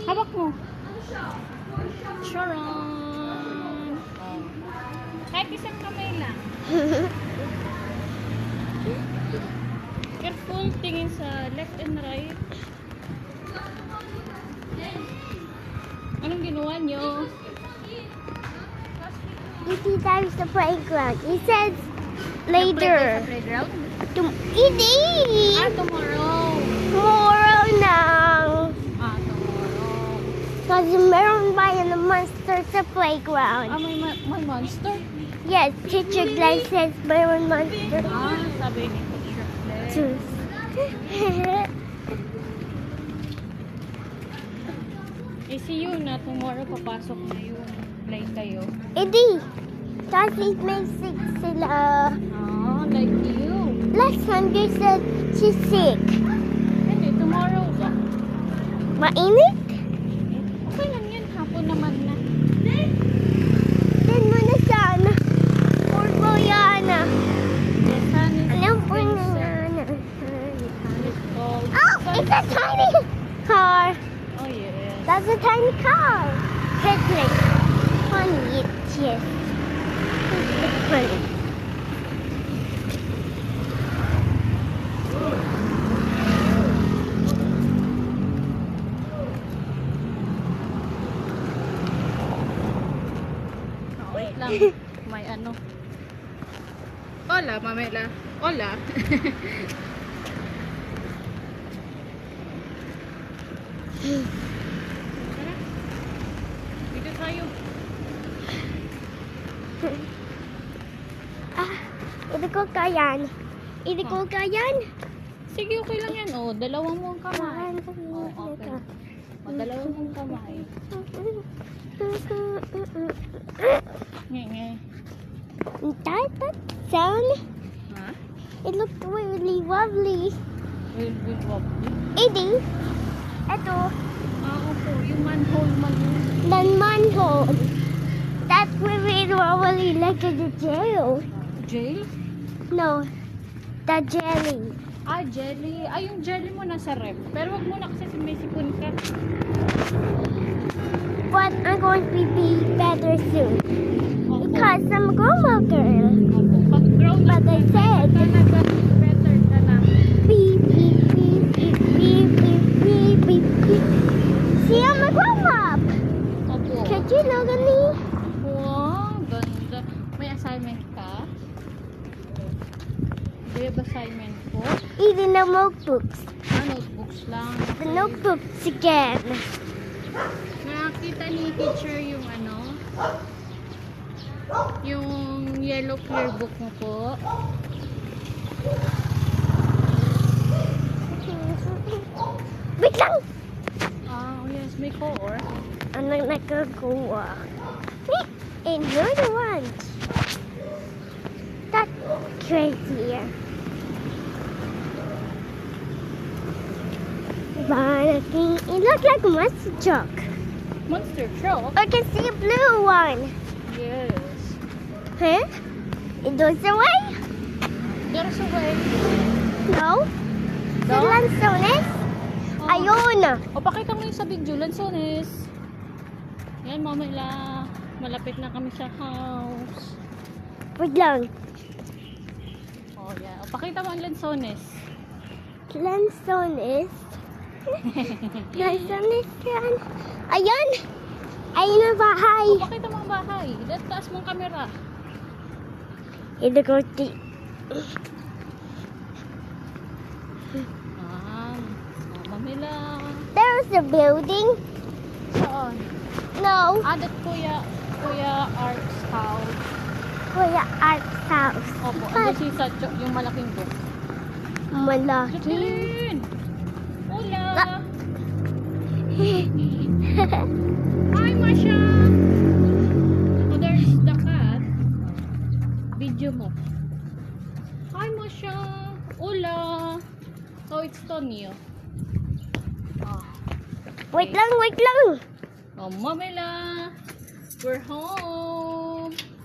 Hawak mo. Charon! Oh. Kahit isang kamay lang. Careful, tingin sa left and right. Anong ginawa nyo? Iti times the playground. He says later. Sa playground? Iti! Tomorrow. Tomorrow now. Tomorrow. Because meron ba yung monster sa playground? May monster? Yes, Teacher Glenn says meron monster. Sabi ni Teacher Glenn. Sus. See you na tomorrow papasok na yung play kayo. Iti! Kasi may sick sila. Like you. Last time they said she's sick. Hindi, tomorrow ba? Mainit? Okay lang yan, hapon naman na. Then mo na sana. Purple yana. The sun is Alam po being na set. yana. It's called Oh, it's a tiny car. Oh yes. That's a tiny car. It's like funny. Yes. It's funny. Wait lang. May ano. Hola, Mamela. Hola. Tara. Dito tayo. Ito ko kayan. Ito ko kayan. Sige, okay lang yan. Oh, dalawang mong kamay. Oh, okay. Oh, dalawang mong kamay. Nge. That sound. Ha? It looked really lovely. Will wobbly. Edi. Ito. Opo. Yung manhole man yun. The manhole. That's really lovely like in the jail. Jail? No. The jelly. Jelly. Yung jelly mo nasa ref. Pero wag mo na kasi may sipon ka. But I'm going to be better soon. Opo. Because I'm a grown-up girl. Opo. Pag grown up But I said, ka na, better ka na. beep, beep, beep, beep, beep, beep, beep, beep, beep. See, I'm a grown-up. Opo. Can't you look at me? Wow, ganda. May assignment ka? Do you have assignment po? Eating the notebooks. Notebooks lang. The notebooks again. Nakita ni teacher yung ano? Yung yellow clear book mo po. Wait lang! Oh yes, may core. Ano nagkagawa? And you're the ones. That's crazy. But it looks like a monster truck. Monster truck? I can see a blue one. Yes. Huh? It goes away? There's a way. No? No? The Lanzones? Ayun! O, pakita mo yung sa video, Lanzones. Yan, mamaya. Malapit na kami sa house. Wait lang. O, yan. O, pakita mo ang Lanzones. Lanzones? Lanzones yan. Ayun! Ayun ang bahay. O, pakita mo ang bahay. Taas mong camera. Ito ko di. Mamila. There's a building. Saan? No. That Kuya Art's house. Kuya Art's house. Opo, But andun si Sacho, yung malaking book. malaki. Jacqueline! Hola! Ah. Hi, Masha! Oh, there's the cat. Video mo. Hi, Masha! Hola! Oh, it's Tonyo. Ah. Wait lang, wait lang. Oh, Mamela! We're home!